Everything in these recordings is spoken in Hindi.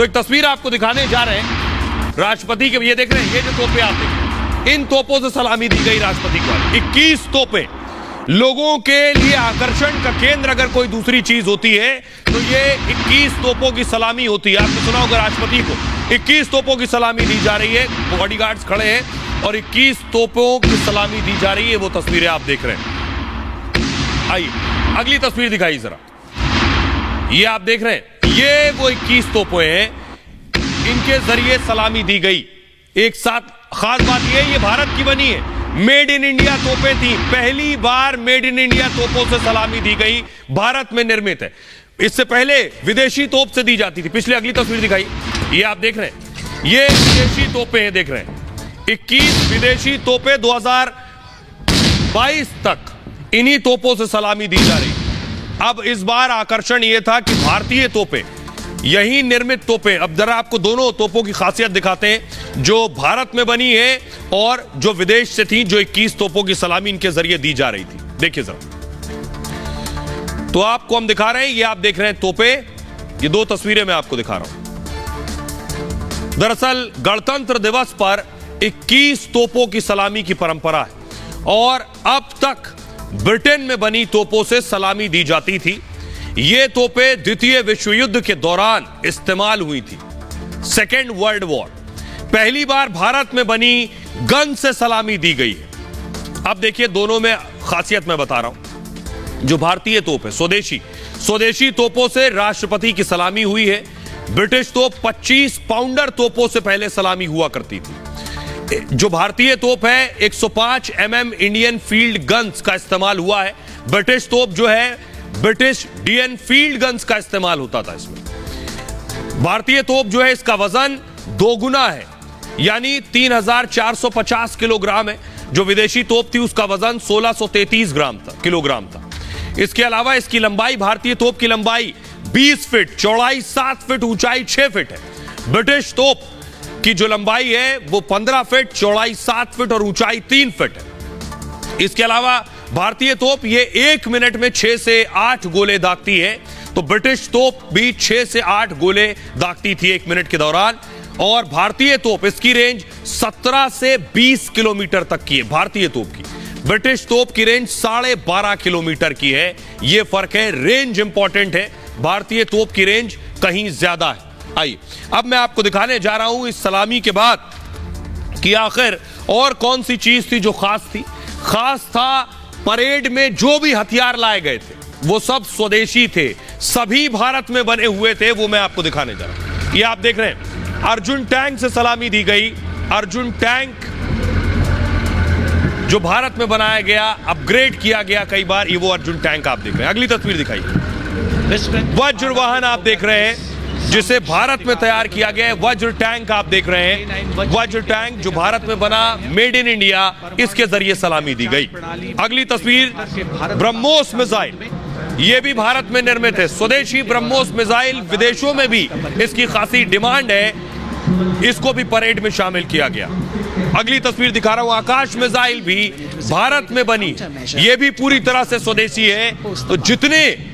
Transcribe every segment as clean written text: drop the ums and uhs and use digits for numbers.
तो एक तस्वीर आपको दिखाने जा रहे हैं राष्ट्रपति के। ये देख रहे हैं, ये जो तोपें आप देख रहे हैं, इन तोपों से सलामी दी गई राष्ट्रपति को। 21 तोपें। लोगों के लिए आकर्षण का केंद्र अगर कोई दूसरी चीज होती है तो ये 21 तोपों की सलामी होती है। आपने सुना होगा राष्ट्रपति को 21 तोपों की सलामी दी जा रही है, बॉडीगार्ड्स खड़े हैं और 21 तोपों की सलामी दी जा रही है। वो तस्वीरें आप देख रहे हैं। आइए अगली तस्वीर दिखाइए जरा। ये आप देख रहे हैं, ये वो 21 तोपें हैं, इनके जरिए सलामी दी गई। एक साथ खास बात ये भारत की बनी है, मेड इन इंडिया तोपें थी। पहली बार मेड इन इंडिया तोपों से सलामी दी गई, भारत में निर्मित है। इससे पहले विदेशी तोप से दी जाती थी। पिछले अगली तस्वीर दिखाई, ये आप देख रहे हैं, ये विदेशी तोपें हैं, देख रहे हैं 21 विदेशी तोपें। 2022 तक इन्हीं तोपों से सलामी दी जा रही। अब इस बार आकर्षण यह था कि भारतीय तोपें, यही निर्मित तोपें। अब जरा आपको दोनों तोपों की खासियत दिखाते हैं, जो भारत में बनी है और जो विदेश से थी, जो 21 तोपों की सलामी इनके जरिए दी जा रही थी। देखिए जरा, तो आपको हम दिखा रहे हैं, ये आप देख रहे हैं तोपें, ये दो तस्वीरें मैं आपको दिखा रहा हूं। दरअसल गणतंत्र दिवस पर 21 तोपों की सलामी की परंपरा है और अब तक ब्रिटेन में बनी तोपों से सलामी दी जाती थी। ये तोपें द्वितीय विश्व युद्ध के दौरान इस्तेमाल हुई थी, सेकेंड वर्ल्ड वॉर। पहली बार भारत में बनी गन से सलामी दी गई है। अब देखिए दोनों में खासियत मैं बता रहा हूं। जो भारतीय तोप है, स्वदेशी तोपों से राष्ट्रपति की सलामी हुई है। ब्रिटिश तोप 25 पाउंडर तोपों से पहले सलामी हुआ करती थी। जो भारतीय तोप है 105 mm इंडियन फील्ड गन्स का इस्तेमाल हुआ है। ब्रिटिश तोप जो है ब्रिटिश डीएन फील्ड गन्स का इस्तेमाल होता था इसमें। भारतीय तोप जो है इसका वजन 2 गुना है, यानी 3450 किलोग्राम है। जो विदेशी तोप थी उसका वजन 1633 किलोग्राम था। इसके अलावा इसकी लंबाई, भारतीय तोप की लंबाई 20 फीट, चौड़ाई 7 फीट, ऊंचाई 6 फीट है। ब्रिटिश तोप की जो लंबाई है वो 15 फीट, चौड़ाई 7 फीट और ऊंचाई 3 फीट है। इसके अलावा भारतीय तोप ये 1 मिनट में 6 से 8 गोले दागती है, तो ब्रिटिश तोप भी 6 से 8 गोले दागती थी 1 मिनट के दौरान। और भारतीय तोप, इसकी रेंज 17 से 20 किलोमीटर तक की है भारतीय तोप की। ब्रिटिश तोप की रेंज 12.5 किलोमीटर की है। यह फर्क है, रेंज इंपॉर्टेंट है, भारतीय तोप की रेंज कहीं ज्यादा है। आइए अब मैं आपको दिखाने जा रहा हूं इस सलामी के बाद कि आखिर और कौन सी चीज थी जो खास थी। खास था परेड में जो भी हथियार लाए गए थे वो सब स्वदेशी थे, सभी भारत में बने हुए थे। वो मैं आपको दिखाने जा रहा हूं। ये आप देख रहे हैं, अर्जुन टैंक से सलामी दी गई। अर्जुन टैंक जो भारत में बनाया गया, अपग्रेड किया गया कई बार, ये वो अर्जुन टैंक आप देख रहे हैं। अगली तस्वीर दिखाइए। वज्र वाहन आप देख रहे हैं जिसे भारत में तैयार किया गया है। वज्र टैंक आप देख रहे हैं, वज्र टैंक जो भारत में बना, मेड इन इंडिया, इसके जरिए सलामी दी गई। अगली तस्वीर, ब्रह्मोस मिसाइल, यह भी भारत में निर्मित है। स्वदेशी ब्रह्मोस मिसाइल, विदेशों में भी इसकी खासी डिमांड है, इसको भी परेड में शामिल किया गया। अगली तस्वीर दिखा रहा हूं, आकाश मिसाइल भी भारत में बनी, यह भी पूरी तरह से स्वदेशी है। तो जितने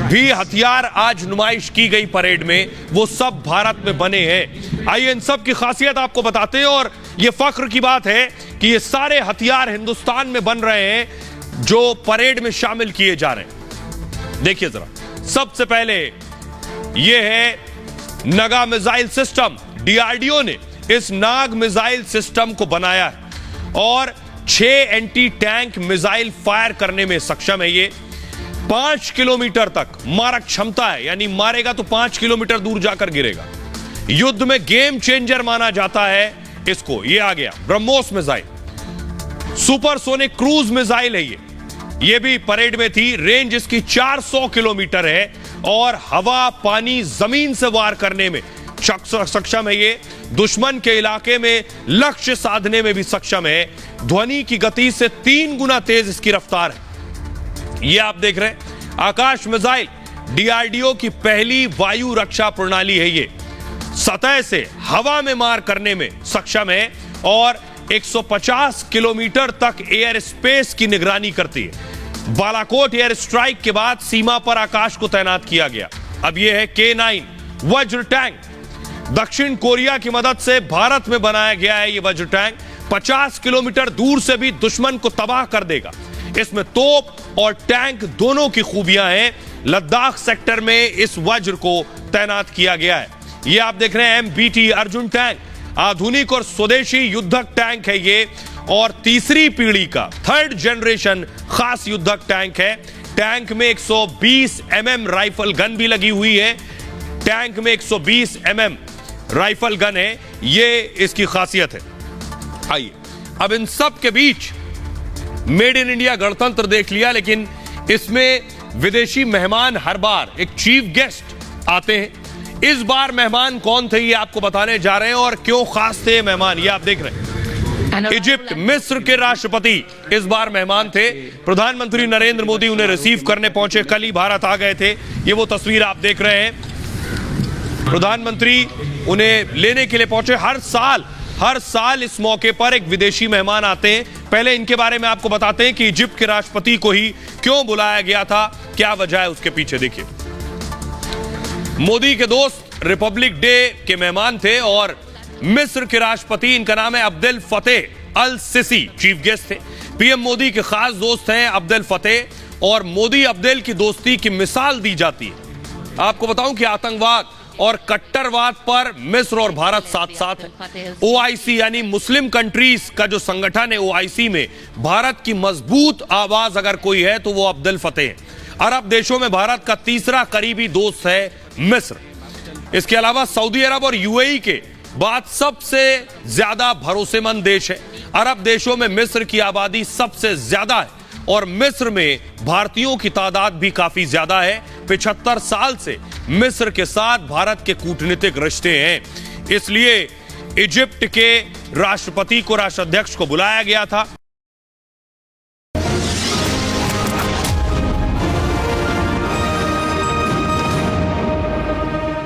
भी हथियार आज नुमाइश की गई परेड में, वो सब भारत में बने हैं। आइए इन सब की खासियत आपको बताते हैं। और ये फख्र की बात है कि ये सारे हथियार हिंदुस्तान में बन रहे हैं जो परेड में शामिल किए जा रहे हैं। देखिए जरा, सबसे पहले ये है नगा मिसाइल सिस्टम। डीआरडीओ ने इस नाग मिसाइल सिस्टम को बनाया है और 6 एंटी टैंक मिसाइल फायर करने में सक्षम है। ये 5 किलोमीटर तक मारक क्षमता है, यानी मारेगा तो 5 किलोमीटर दूर जाकर गिरेगा। युद्ध में गेम चेंजर माना जाता है इसको। ये आ गया BrahMos missile. Supersonic cruise missile है ये भी परेड में थी। रेंज इसकी 400 किलोमीटर है और हवा, पानी, जमीन से वार करने में सक्षम है। ये दुश्मन के इलाके में लक्ष्य साधने में भी सक्षम है। ध्वनि की गति से 3 गुना तेज इसकी रफ्तार है। ये आप देख रहे हैं आकाश मिसाइल, डीआरडीओ की पहली वायु रक्षा प्रणाली है। ये सतह से हवा में मार करने में सक्षम है और 150 किलोमीटर तक एयर स्पेस की निगरानी करती है। बालाकोट एयर स्ट्राइक के बाद सीमा पर आकाश को तैनात किया गया। अब यह है K9 वज्र टैंक। दक्षिण कोरिया की मदद से भारत में बनाया गया है ये वज्र टैंक। 50 किलोमीटर दूर से भी दुश्मन को तबाह कर देगा। इसमें तोप और टैंक दोनों की खूबियां हैं। लद्दाख सेक्टर में इस वज्र को तैनात किया गया है। ये आप देख रहे हैं MBT अर्जुन टैंक, आधुनिक और स्वदेशी युद्धक टैंक है ये, और तीसरी पीढ़ी का 3rd जनरेशन खास युद्धक टैंक है। टैंक में 120 mm राइफल गन भी लगी हुई है। टैंक में 120 mm राइफल गन है, ये इसकी खासियत है। आइए अब इन सब के बीच मेड इन इंडिया गणतंत्र देख लिया, लेकिन इसमें विदेशी मेहमान हर बार एक चीफ गेस्ट आते हैं। इस बार मेहमान कौन थे ये आपको बताने जा रहे हैं और क्यों खास थे मेहमान, ये आप देख रहे हैं। इजिप्ट मिस्र के राष्ट्रपति इस बार मेहमान थे। प्रधानमंत्री नरेंद्र मोदी उन्हें रिसीव करने पहुंचे, कल ही भारत आ गए थे। ये वो तस्वीर आप देख रहे हैं, प्रधानमंत्री उन्हें लेने के लिए पहुंचे। हर साल इस मौके पर एक विदेशी मेहमान आते हैं। पहले इनके बारे में आपको बताते हैं कि इजिप्ट के राष्ट्रपति को ही क्यों बुलाया गया था, क्या वजह है उसके पीछे। देखिए, मोदी के दोस्त रिपब्लिक डे के मेहमान थे और मिस्र के राष्ट्रपति, इनका नाम है Abdel Fattah al Sisi, chief guest थे। पीएम मोदी के खास दोस्त हैं अब्देल फतेह, और मोदी अब्देल की दोस्ती की मिसाल दी जाती है। आपको बताऊं कि आतंकवाद और कट्टरवाद पर मिस्र और भारत साथ साथ है। OIC यानी मुस्लिम कंट्रीज का जो संगठन है, OIC में भारत की मजबूत आवाज अगर कोई है तो वो अब्देल फतेह है। अरब देशों में भारत का तीसरा करीबी दोस्त है मिस्र। इसके अलावा सऊदी अरब और UAE के बाद सबसे ज्यादा भरोसेमंद देश है। अरब देशों में मिस्र की आबादी सबसे ज्यादा है और मिस्र में भारतीयों की तादाद भी काफी ज्यादा है। 75 साल से मिस्र के साथ भारत के कूटनीतिक रिश्ते हैं, इसलिए इजिप्ट के राष्ट्रपति को, राष्ट्राध्यक्ष को बुलाया गया था।